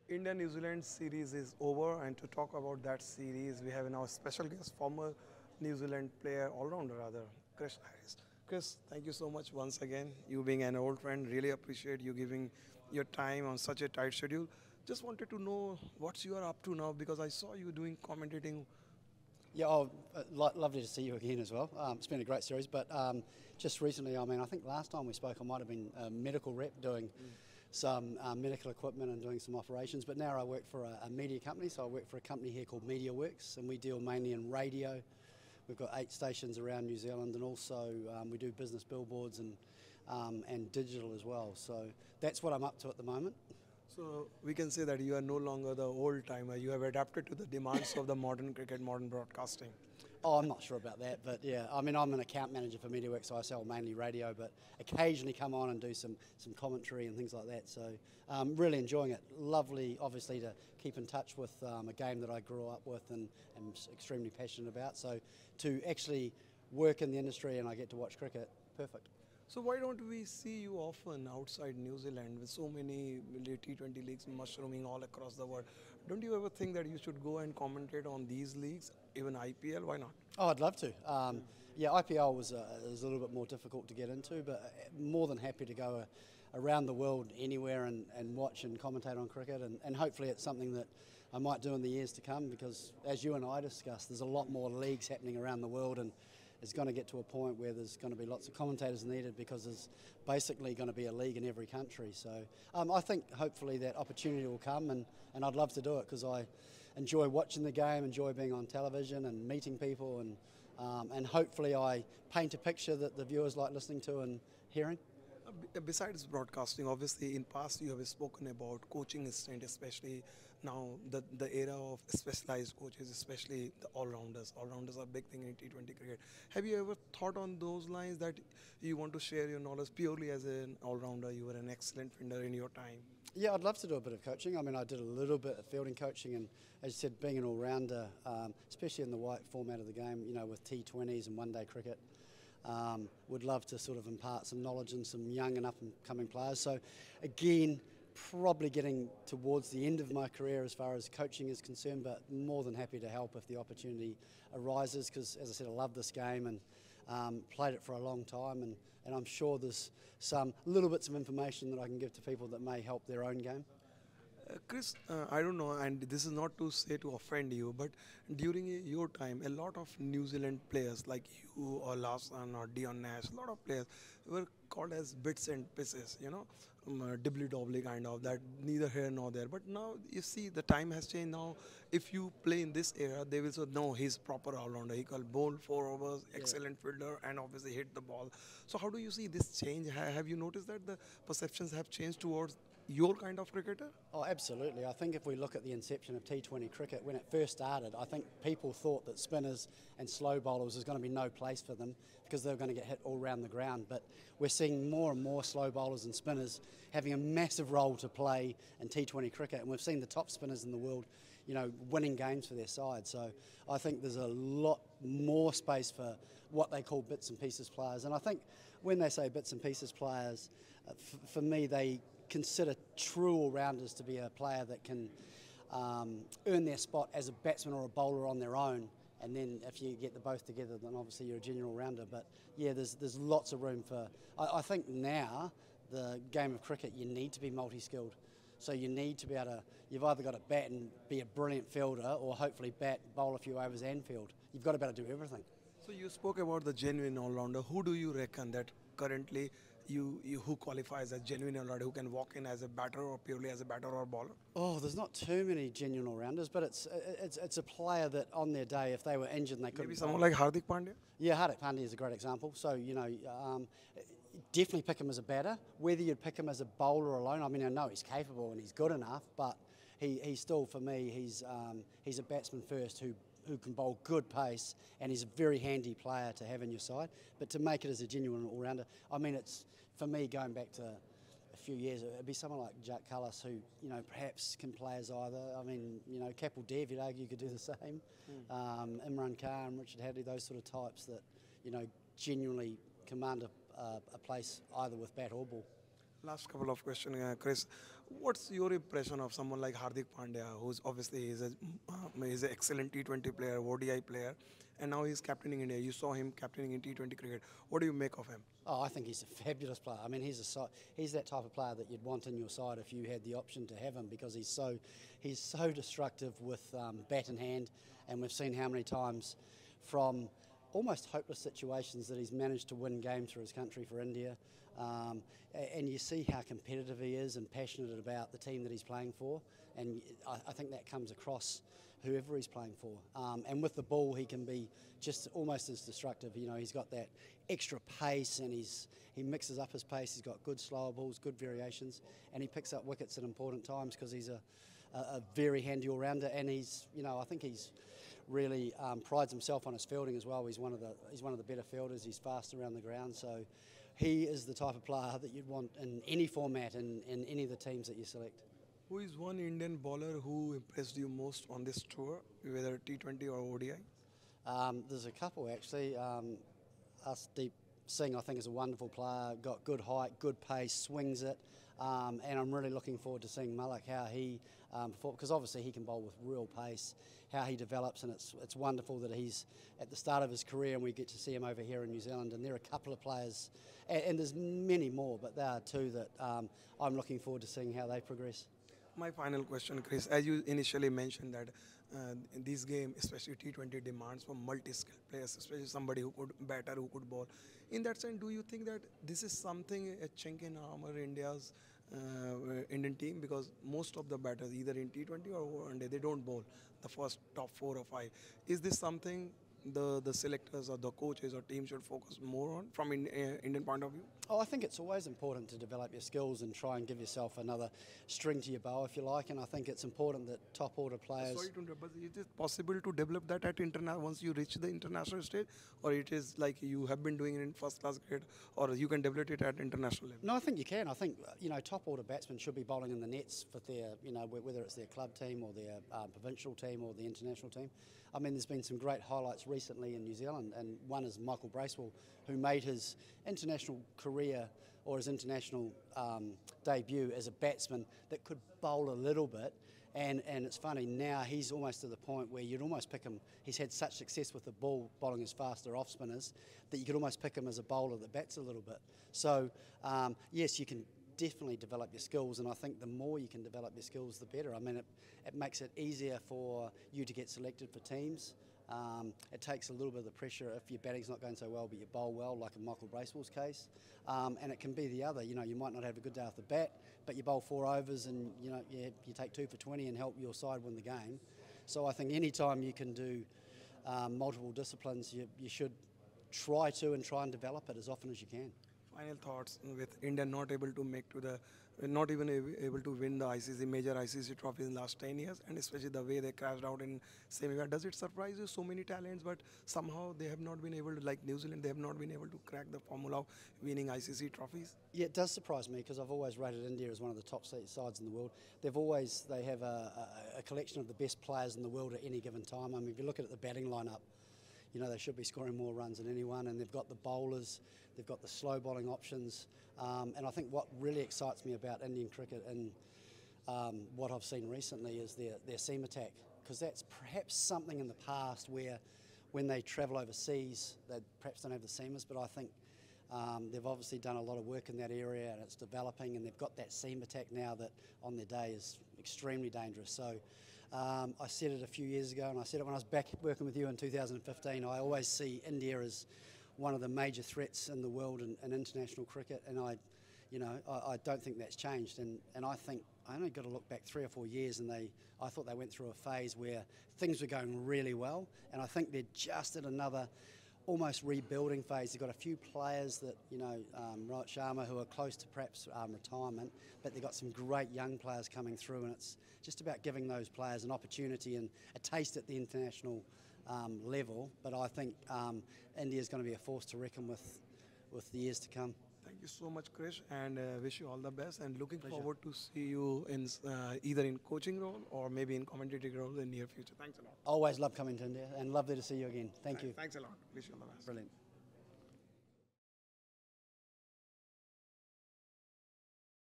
India-New Zealand series is over, and to talk about that series, we have now a special guest, former New Zealand player, all-rounder rather, Chris Harris. Chris, thank you so much once again. You being an old friend, really appreciate you giving your time on such a tight schedule. Just wanted to know what you are up to now because I saw you doing commentating. Yeah, lovely to see you again as well. It's been a great series, but just recently, I think last time we spoke I might have been a medical rep doing some medical equipment and doing some operations, but now I work for a media company, so I work for a company here called MediaWorks, and we deal mainly in radio. We've got 8 stations around New Zealand, and also we do business billboards and digital as well, so that's what I'm up to at the moment. So we can say that you are no longer the old timer. You have adapted to the demands of the modern cricket, modern broadcasting. Oh, I'm not sure about that, but yeah, I mean, I'm an account manager for MediaWorks, so I sell mainly radio, but occasionally come on and do some commentary and things like that. So really enjoying it. Lovely, obviously, to keep in touch with a game that I grew up with and am extremely passionate about. So to actually work in the industry and I get to watch cricket, perfect. So why don't we see you often outside New Zealand with so many T20 leagues mushrooming all across the world? Don't you ever think that you should go and commentate on these leagues, even IPL? Why not? Oh, I'd love to. Yeah, IPL was a little bit more difficult to get into, but more than happy to go around the world anywhere and watch and commentate on cricket, and hopefully it's something that I might do in the years to come, because as you and I discussed, there's a lot more leagues happening around the world, and it's going to get to a point where there's going to be lots of commentators needed, because there's basically going to be a league in every country. So I think hopefully that opportunity will come, and I'd love to do it because I enjoy watching the game, enjoy being on television and meeting people, and hopefully I paint a picture that the viewers like listening to and hearing. Besides broadcasting, obviously in past you have spoken about coaching stint, especially now the era of specialized coaches, especially the all-rounders. All-rounders are a big thing in T20 cricket. Have you ever thought on those lines that you want to share your knowledge purely as an all-rounder? You were an excellent fielder in your time. Yeah, I'd love to do a bit of coaching. I mean, I did a little bit of fielding coaching, and as you said, being an all-rounder, especially in the white format of the game, you know, with T20s and one-day cricket, would love to sort of impart some knowledge and some young and up-and-coming players. So, again, probably getting towards the end of my career as far as coaching is concerned, but more than happy to help if the opportunity arises, because, as I said, I love this game and played it for a long time, and I'm sure there's some little bits of information that I can give to people that may help their own game. Chris, I don't know, and this is not to say to offend you, but during your time, a lot of New Zealand players like you or Lawson or Dion Nash, a lot of players were called as bits and pieces, you know, dibbly-dobbly kind of, that neither here nor there. But now, you see, the time has changed now. If you play in this era, they will say, no, he's proper all-rounder. He can bowl 4 overs, excellent fielder, and obviously hit the ball. So how do you see this change? Have you noticed that the perceptions have changed towards your kind of cricketer? Oh, absolutely. I think if we look at the inception of T20 cricket, when it first started, I think people thought that spinners and slow bowlers was going to be no place for them because they were going to get hit all around the ground. But we're seeing more and more slow bowlers and spinners having a massive role to play in T20 cricket, and we've seen the top spinners in the world, you know, winning games for their side. So I think there's a lot more space for what they call bits and pieces players. And I think when they say bits and pieces players, for me, they consider true all-rounders to be a player that can earn their spot as a batsman or a bowler on their own, and then if you get the both together, then obviously you're a genuine all-rounder. But yeah, there's lots of room for, I think now, the game of cricket, you need to be multi-skilled. So you need to be able to, you've either got to bat and be a brilliant fielder, or hopefully bat, bowl a few overs and field. You've got to be able to do everything. So you spoke about the genuine all-rounder. Who do you reckon that currently who qualifies as genuine all-rounder, who can walk in as a batter or purely as a batter or bowler? Oh, there's not too many genuine all-rounders, but it's a player that on their day, if they were injured and they couldn't... Maybe someone like Hardik Pandya? Yeah, Hardik Pandya is a great example. So, you know, definitely pick him as a batter. Whether you'd pick him as a bowler alone, I mean, I know he's capable and he's good enough, but he's still, for me, he's a batsman first who can bowl good pace, and he's a very handy player to have in your side. But to make it as a genuine all-rounder, I mean, it's, for me, going back to a few years, it'd be someone like Jack Cullis, who, you know, perhaps can play as either. I mean, you know, Kapil Dev, you'd argue, could do the same. Imran Khan, Richard Hadley, those sort of types that, you know, genuinely command a place either with bat or ball. Last couple of questions, Chris. What's your impression of someone like Hardik Pandya, who's obviously is an excellent T20 player, ODI player, and now he's captaining India. You saw him captaining in T20 cricket. What do you make of him? Oh, I think he's a fabulous player. I mean, he's that type of player that you'd want in your side if you had the option to have him, because he's so destructive with bat in hand, and we've seen how many times from almost hopeless situations that he's managed to win games for his country, for India. And you see how competitive he is and passionate about the team that he's playing for, and I think that comes across whoever he's playing for. And with the ball, he can be just almost as destructive. You know, he's got that extra pace, and he mixes up his pace. He's got good slower balls, good variations, and he picks up wickets at important times because he's a very handy all-rounder. And I think he's really prides himself on his fielding as well. He's one of the better fielders. He's fast around the ground, so he is the type of player that you'd want in any format in any of the teams that you select. Who is one Indian bowler who impressed you most on this tour, whether T20 or ODI? There's a couple actually. Deep Singh, I think, is a wonderful player. Got good height, good pace, swings it, and I'm really looking forward to seeing Malik, how he because obviously he can bowl with real pace, how he develops, and it's wonderful that he's at the start of his career and we get to see him over here in New Zealand. And there are a couple of players, and there's many more, but there are two that I'm looking forward to seeing how they progress. My final question, Chris, as you initially mentioned that in this game, especially T20 demands for multi-skilled players, especially somebody who could batter, who could bowl. In that sense, do you think that this is something, a chink in armor India's Indian team? Because most of the batters, either in T20 or one day, they don't bowl the first top 4 or 5. Is this something the selectors or the coaches or team should focus more on from Indian point of view? Oh, I think it's always important to develop your skills and try and give yourself another string to your bow, if you like. And I think it's important that top order players. Sorry to interrupt, but is it possible to develop that at once you reach the international stage, or it is like you have been doing it in first class grade, or you can develop it at international level? No, I think you can. I think top order batsmen should be bowling in the nets for their whether it's their club team or their provincial team or the international team. I mean, there's been some great highlights recently in New Zealand, and one is Michael Bracewell, who made his international career or his international debut as a batsman that could bowl a little bit. And it's funny, now he's almost to the point where you'd almost pick him. He's had such success with the ball, bowling his faster off spinners, that you could almost pick him as a bowler that bats a little bit. So, yes, you can definitely develop your skills, and I think the more you can develop your skills, the better. I mean, it makes it easier for you to get selected for teams. It takes a little bit of the pressure if your batting's not going so well, but you bowl well, like in Michael Bracewell's case. And it can be the other. You might not have a good day off the bat, but you bowl 4 overs and you take 2 for 20 and help your side win the game. So I think any time you can do multiple disciplines, you should try and develop it as often as you can. Final thoughts with India not able to not even able to win the major ICC trophies in the last 10 years, and especially the way they crashed out in semi-final. Does it surprise you, so many talents, but somehow they have not been able to, like New Zealand, they have not been able to crack the formula of winning ICC trophies? Yeah, it does surprise me, because I've always rated India as one of the top sides in the world. They have a collection of the best players in the world at any given time. I mean, if you look at the batting lineup, they should be scoring more runs than anyone, and they've got the bowlers, they've got the slow bowling options, and I think what really excites me about Indian cricket and what I've seen recently is their seam attack, because that's perhaps something in the past where when they travel overseas they perhaps don't have the seamers, but I think they've obviously done a lot of work in that area and it's developing, and they've got that seam attack now that on their day is extremely dangerous. So I said it a few years ago, and I said it when I was back working with you in 2015, I always see India as one of the major threats in the world in international cricket, and I don't think that's changed. And I think I only got to look back 3 or 4 years, and I thought they went through a phase where things were going really well, and I think they're just at another almost rebuilding phase. They've got a few players that, Rohit Sharma, who are close to perhaps retirement, but they've got some great young players coming through, and it's just about giving those players an opportunity and a taste at the international level. But I think India's going to be a force to reckon with the years to come. Thank you so much, Krish, and wish you all the best, and looking Pleasure. forward to see you in either in coaching role or maybe in commentating role in near future. Thanks a lot. Always love coming to India, and lovely to see you again. Thank you. Thanks a lot. Wish you all the best. Brilliant.